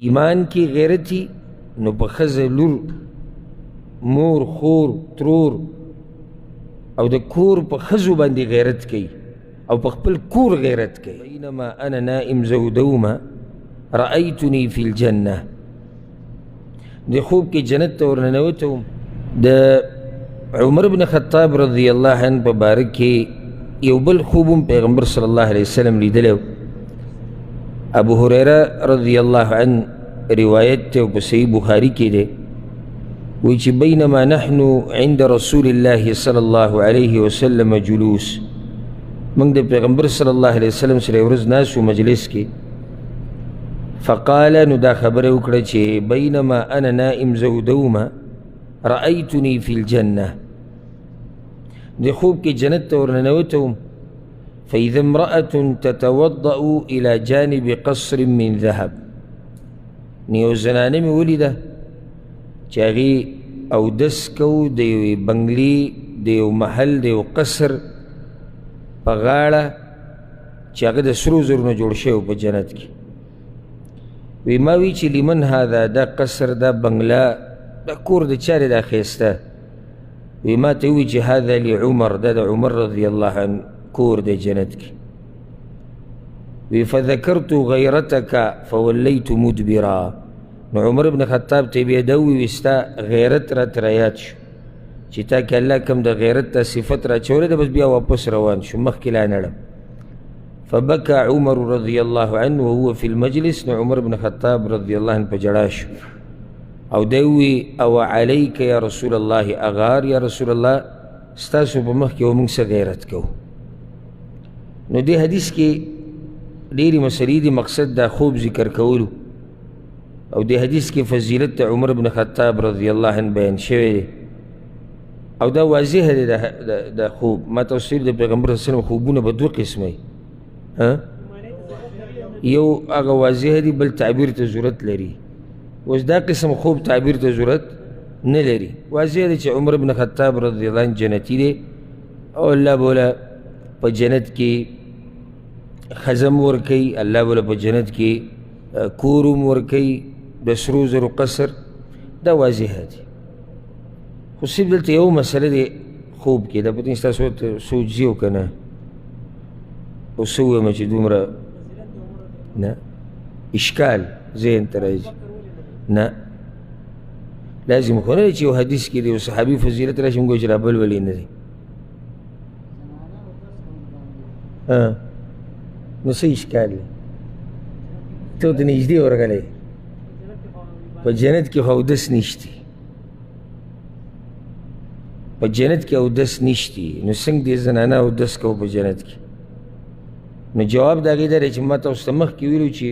ایمان کی غیرتی نو په ښځه لور مور خور ترور او د کور په ښځو باندې غیرت کوي او په خپل کور غیرت کوي. بینما انا نائم زودوما رأیتنی فی الجنه، د خوب کې جنت ته ورننوتم. د عمر بن خطاب رضی الله عنه په باره کې یو بل خوب هم پیغمبر صلی الله علیه وسلم لیدلی. ابو هریره رضی الله عنه روایت ته په صحیح بخاری کې دی، وی چې بینما نحن عند رسول الله صلی الله علیه وسلم جلوس، موږ د پیغمبر صلی الله علیه وسلم سره یو ورځ ناست وو مجلس کې. فقال، نو دا خبره وکړه چې بینما انا نائم زودوما رأیتنی فی الجنه، د خوب کې جنت ته ورننوتم. فإذا امرأة تتوضأ إلى جانب قصر من ذهب، نیو زنانه مې ولیده چې هغې اودس کو د یوې بنګلې د یو محل د یو قصر په غاړه چې هغه د سرو زرو نه جوړ شوی په جنت کې. وی ما وی چې لمن هذا، دا قصر دا بنګله دا کور د چا دی دا ښایسته؟ وی ما ته وی چې هذا لعمر، دا د عمر رضی الله عنه کور دی جنت کې. وی فذکرت غیرتک فولیت مدبرا، نو عمر بن خطاب ته بیا دا ووی ستا غیرت راته رایاد شو چې تا کې الله کوم د غیرت ته صفت راچولی ده، بس بیا واپس روان شو مخکې لا نړم. فبكى عمر رضی الله عنه وهو في المجلس، نو عمر بن خطاب رضی الله عنه په جړا شو او دی وی او علیک یا رسول الله اغار، یا رسول الله ستاسو په مخ کې موږ څه غیرت کوو. نو دې حدیث کې ډېرې مسلې دي، مقصد دا خوب ذکر کولو او دې حدیث کې فضیلت عمر بن خطاب رضی الله عنه بیان شوی دی او دا واضح دی. دا خوب ما تاسو د پیغمبر صلی الله علیه وسلم خوبونه به دوه قسمه یو هغه واضح دی، بل تعبیر ته ضرورت لري. اوس دا قسم خوب تعبیر ته ضرورت نه لري. واضح دی چې عمر بن خطاب رضی الله عنه جنتی دی او الله بوله په جنت کې خزم ورکوي، الله بوله په جنت کې کورم ورکوي د سرو زرو قصر، دا واضح دی. خو صرف دلته یو مسله دی خوب کې، دا پته نشته تاسو ته سوچ ځي او که نه، او څه ووایم چې دومره نه اشکال ذهن ته راځي. نه لازم خو نه دی چې یو حدیث کې د یو صحابي فضیلت راشي موږ چې را بل ولې نه دی. نو څه اشکال دی؟ ته ورته نږدې ورغلی په جنت کې خو اودس نشتی، په جنت کې اودس نشتی، نو څنګه دې زنانه اودس کوو په جنت کې؟ نو جواب د هغې دا دی چې ما تاسو ته مخکې ویلو چې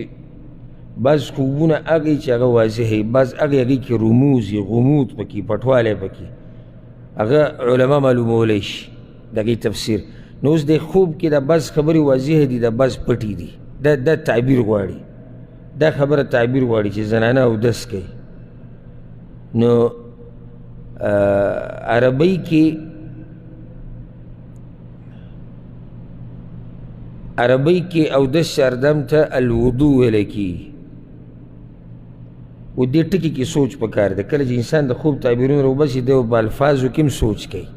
بعض خوبونه هغه چې هغه واضح وي، بعض هغې کې رموز وي، غموض پکې، پټوالی پکې، هغه علما معلومولی شي د هغې تفسیر. نو اوس د خوب کې دا بعض خبرې واضح دي، دا بعض پټې دي، دا تعبیر غواړي، دا خبره تعبیر غواړي چې زنانه اودس کوي. نو عربی کې اودس اردم ته الوضو ویلی کېږي. و دې ټکي کې سوچ پکار دی. کله چې انسان د خوب تعبیرونه راوباسي دی په الفاظو کې هم سوچ کوي.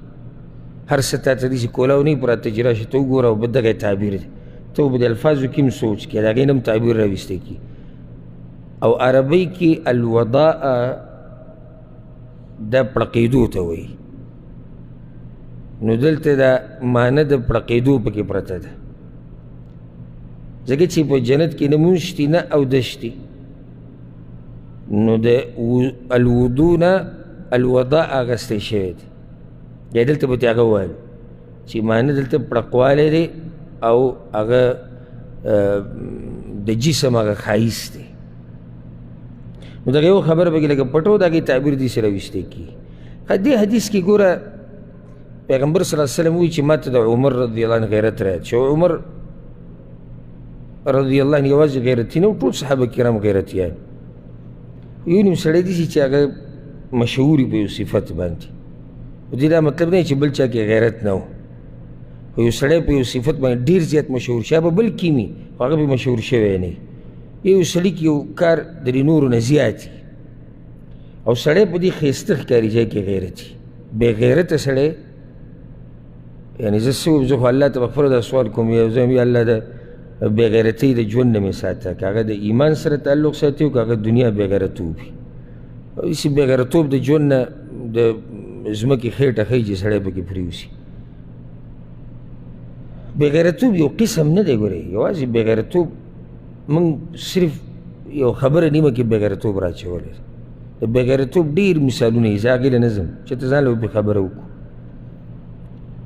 هر څه تا ته داسې کولاو نه وي په راته چې راشي ته وګوره او به دغه تعبیر دی، ته به د الفاظو کې هم سوچ کوي، د هغې نه هم تعبیر راویستی کېږي. او عربی کې الوضاء دا پړقېدو ته وایي. نو دلته دا معنی د پړقېدو پکې پرته ده، ځکه چې په جنت کې نه مونځ شتي نه اودس شتي. نو د الوضو نه الوضاء اخیستی شوی دی، یا دلته به ترې هغه وویل چې معنی دلته پړقوالی دی او هغه د جسم هغه ښایست دی. نو دغه یو خبره پکې لکه پټو د هغې تعبیر داسې راویستی کېږي. دې حدیث کې ګوره پیغمبر صلی الله علیه وسلم وایي چې ما ته د عمر رضی الله عنه غیرت رایاد شو. عمر رضی الله عنه یوازې غیرتي نه، ټول صحابه کرام غیرتیان. یو نیم سړی داسې چې هغه مشهور په یو صفت باندې، دې دا مطلب نه چې بل چا کې غیرت نه و، خو یو سړی په یو صفت باندې ډېر زیات مشهور شي، به بل کیمي خو هغه به مشهور شوی نه. یو سړي کې یو کار د دې نورو نه زیات وي او سړی په دې ښایسته ښکاري ځای کې غیرت وي بې غیرته سړی یعنې زه خو الله ته بخپله دا سوال کوم یا زه یا الله د بې غیرتۍ د ژوند نه مې ساته که هغه د ایمان سره تعلق ساتي او که هغه دنیا بې غیرتوب وي داسې بې غیرتوب د ژوند نه د ځمکې خېټه ښیي چې سړی پکې پرېوځي بې غیرتوب یو قسم نه دی ګورې یوازې بې غیرتوب موږ صرف یو خبره نیمه کې بې غیرتوب را اچولی د بې غیرتوب ډېر مثالونه یي زه هغې له نه ځم چې ته ځان له پرې خبره وکړو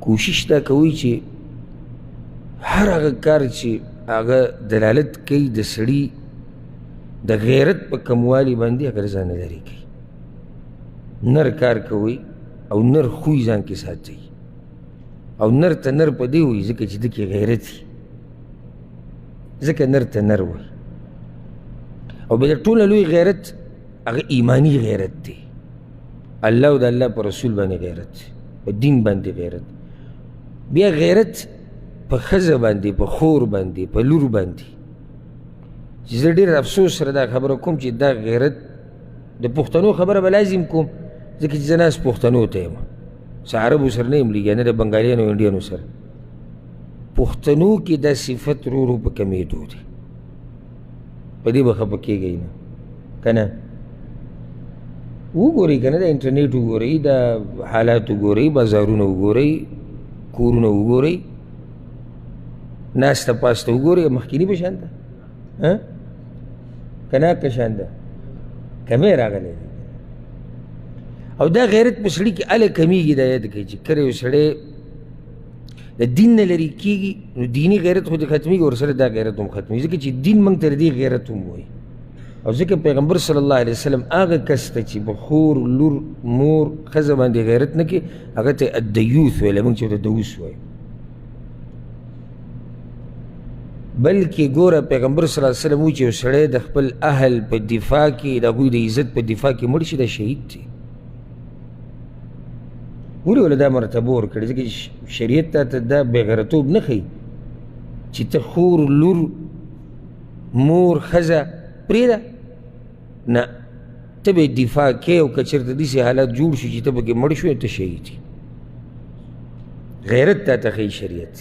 کوشش دا کوئ چې هر هغه کار چې هغه دلالت کوي د سړي د غیرت په کموالي باندې هغه ځان نه لرې کوي نر کار کوئ او نر خوی ځان کې ساتئ او نر ته نر په دې وایي ځکه چې ده کې غیرت وي ځکه نر ته نر وایي او بیا د ټوله لوی غیرت هغه ایمانی غیرت دی الله او د الله په رسول باندې غیرت په دین باندې غیرت بیا غیرت په ښځه باندې په خور باندې په لور باندې چې زه ډېر افسوس سره دا خبره کوم چې دا غیرت د پښتنو خبره به لازم کوم ځکه چې زه ناست پښتنو ته یم څه عربو سره نه یم لګیا نه د بنګالیانو انډیانو سره پښتنو کې دا صفت رو رو په کمېدو دی په دې به خفه کېږئ نه که نه وګورئ که نه د انټرنیټ وګورئ دا حالات وګورئ بازارونه وګورئ کورونه وګورئ ناسته پاسته وګورئ مخکیني په شان ده که نه که شان ده کمی راغلی دی او دا غیرت په سړي کې هله کمیږي دا یاد کوي چې کله یو سړی د دین نه لرې کېږي نو دیني غیرت خو دې ختمېږي ورسره دا غیرت هم ختمېږي ځکه چې دین موږ ته د دې غیرت هم وایي او ځکه پیغمبر صلی الله علیه وسلم هغه کس ته چې په خور لور مور ښځه باندې غیرت نه کوي هغه ته الدیوث ویله موږ چې ورته دوس وایو بلکې ګوره پیغمبر صلی الله علیه وسلم وایي چې یو سړی د خپل اهل په دفاع کې د هغوی د عزت په دفاع کې مړ شي دا شهید دی ولې وله دا مرتبه ورکړې ځکه چې شریعت تا ته دا بېغیرتوب نه ښیي چې ته خور لور مور ښځه پرېږده نه ته به دفاع کوې او که چېرته داسې حالات جوړ شي چې ته پکې مړ شوې ته شهید یې غیرت تا ته ښیي شریعت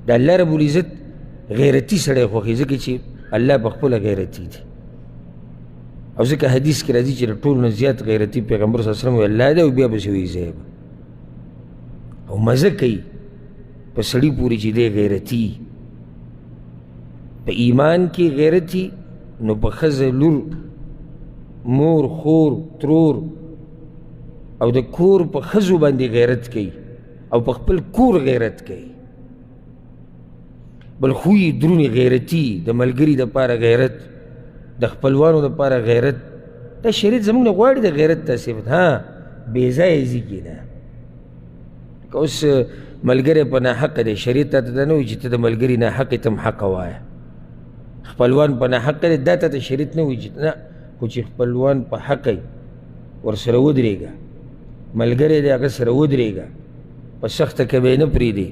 د الله رب العزت غیرتي سړی خوښوي ځکه چې الله په خپله غیرتي دی او ځکه حدیث کې راځي چې د ټولو نه زیات غیرتي پیغمبر صلی الله علیه وسلم الله دی او بیا پسې وایي زه یم او مزه کوي په سړي پورې چې دی غیرتي په ایمان کې غیرتي نو په ښځه لور مور خور ترور او د کور په ښځو باندې غیرت کوي او په خپل کور غیرت کوي بل خوی درونی غیرتي د ملګري دپاره غیرت د خپلوانو دپاره غیرت دا شریعت زموږ نه غواړي د غیرت دا صفت ها بې ځایه ځي کېنه که اوس ملګری په ناحقه دی شریعت تا ته دا نه وایي چې ته د ملګري ناحقې ته هم حقه وایه خپلوان په ناحقه دی دا ته ته شریعت نه وایي چې نه خو چې خپلوان په حقه ورسره ودرېږه ملګری دی هغه سره ودرېږه په سخته کې به یې نه پرېږدې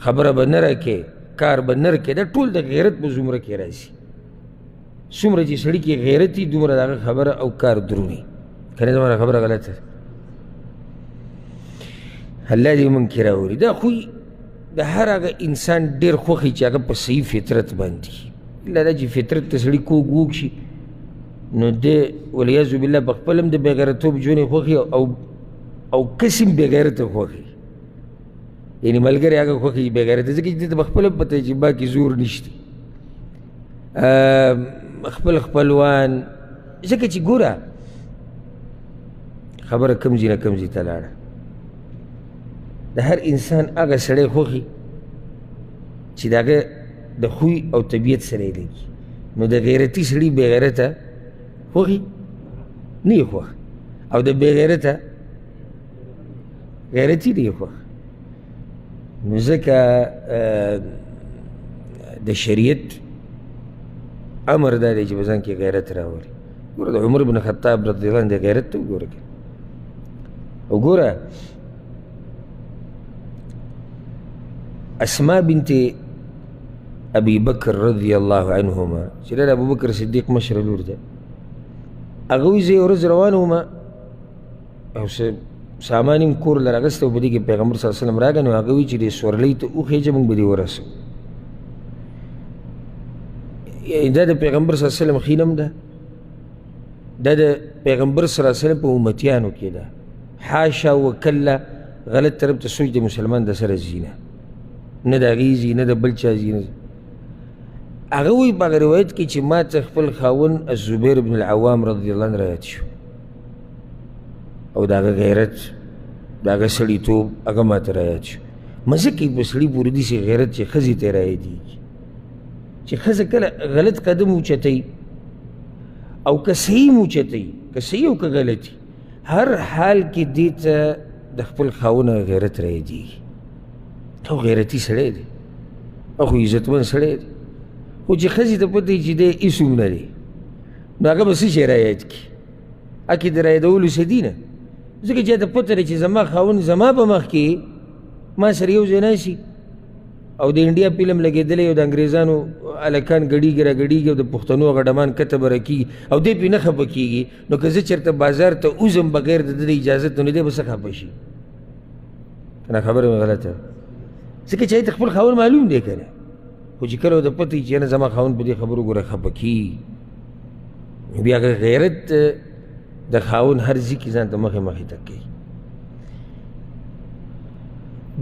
خبره به نه راکې کار به نه رکې دا ټول د غیرت په زمره کې راځي څومره چې سړي کې غیرت وي دومره د هغه خبره او کار دروني که نه زما خبره غلطه الله دې موږ کې راولي دا خو د هر هغه انسان ډېر خوښ چې هغه په صحیح فطرت باندې الا دا چې فطرت ته سړي کوږ ووږ شي نو دی والعیاذ بالله په خپل هم د بېغیرتوب ژوند یې خوښي او کس هم بېغیرته خوښي یعنې ملګری هغه خوښي چې بېغیرته ځکه چې دې ته په خپله پته چې باقي زور نشته خپلوان ځکه چې ګوره خبره کم ځي نه کم ځي ته لاړه د هر انسان هغه سړی خوښي چې د هغه د خوی او طبیعت سره یې لګي نو د غیرتي سړي بې غیرته خوښي نه یې خوښ او د بې غیرته غیرتي نه یې خوښ نو ځکه د شریعت امر دا دی چې په ځان کې غیرت راولي ګوره د عمر بن خطاب رضی الله عنه د غیرت ته وګوره وګوره اسما بنت ابي بکر رضی الله عنهما چې د ابو بکر صدیق مشر لور ده. هغه وایي زه یو ورځ روان وم او سامان یې کور له راغستی او په دې کې پیغمبر صلی الله علیه وسلم راغی. نو هغه وایي چې دې سورلۍ ته وخېږه موږ به دې ورسو. دا د پیغمبر صلی الله علیه وسلم خینم ده، دا د پیغمبر صلی الله علیه وسلم په امتیانو کې ده. حاشا وکله غلط طرف ته سوچ د مسلمان د سره ځي نه، نه د هغې ځي نه د بل چا ځي نه. هغه وایي په هغه روایت کې چې ما ته خپل خاوند الزبیر بن العوام رضی الله عنه رایاد شو او د هغه غیرت د هغه سړیتوب هغه ما ته رایاد شو. مزه کوي په سړي پورې داسې غیرت چې ښځې ته رایادېږي چې ښځه کله غلط قدم اوچتوي او که صحیح اوچتوي، که صحیح او که غلطي، هر حال کې دې ته د خپل خاوند غیرت رایادېږي. او غیرتي سړی دی او خو عزتمند سړی دی، خو چې ښځې ته پته وي چې دی هېڅ هم نه دی نو هغه به څه شی رایاد کړي؟ هکې د رایادولو څه دي نه. ځکه چې ته پته دی چې زما خاوند زما په مخ کې ما سره یو ځای ناستي او د انډیا فلم لګېدلی او د انګریزانو هلکان ګډېږي را ګډېږي او د پښتنو هغه ډمان کته به راکېږي او دی پرې نه خفه کېږي. نو که زه چېرته بازار ته وځم بغیر د ده د اجازت نو دی به څه خفه شي؟ که نه خبره مې غلطه؟ ځکه چې ته خپل خاوند معلوم دی که نه، خو چې کله د پته وي چې نه زما خاوند په دې خبرو ګوره خفه کېږي، نو بیا هغه غیرت د خاوند هر ځي کې ځان ته مخې مخې ته کوي.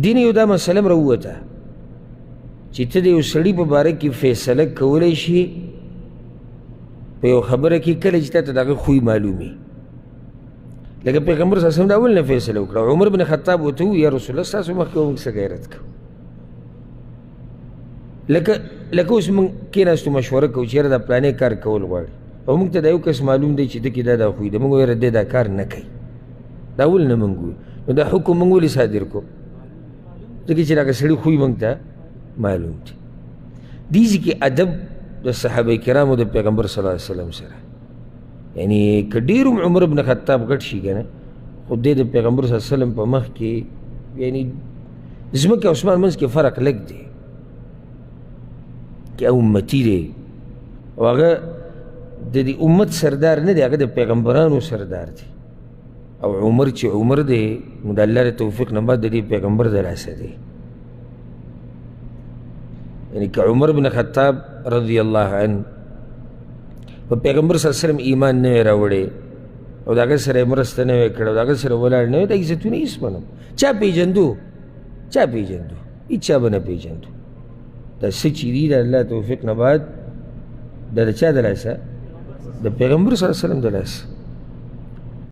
دین یو دا مسله م راووته چې ته د یو سړي په باره کې فیصله کولی شي په یو خبره کې کله چې تا ته د هغه خوی معلومي. لکه پیغمبر صلی الله علیه وسلم د اول نه فیصله وکړه. عمر بن خطاب ورته وویل یا رسول الله ستاسو مخکې موږ څه غیرت کوو. لکه اوس موږ کېناستو مشوره کوو چې یاره دا پلانې کار کول غواړي او موږ ته دا یو کس معلوم دی چې ده کې دا خوی ده، موږ ویره دی دا کار نه کوي، دا ول نه موږ وویل. نو دا حکم موږ ولې صادر کړو؟ ځکه چې دغه سړي خوی موږ ته معلوم دی. دې ځای کې ادب د صحابه کرامو د پیغمبر صلی الله علیه وسلم سره، یعنی که ډېر هم عمر بن خطاب غټ شي که نه، خو دی د پیغمبر صلی الله علیه وسلم په مخ کې یعنی ځمکې او اسمان منځ کې فرق لږ دی که امتي دی او هغه د دې امت سردار نه دی، هغه د پیغمبرانو سردار دی. او عمر چې عمر دی نو د الله د توفیق نه بعد د دې پیغمبر د لاسه دی. یعنی که عمر بن خطاب رضی الله عنه په پیغمبر صلی الله علیه وسلم ایمان نه وی راوړی او د هغه سره یې مرسته نه وی کړې او د هغه سره ولاړ نه وی، د عزتونه هېڅ منم چا پېژندو؟ چا پېژندو؟ هېڅ چا به نه پېژندو. دا څه چې دي د الله توفیق نه بعد دا د چا د لاسه؟ د پیغمبر صلی الله علیه وسلم د لاسه.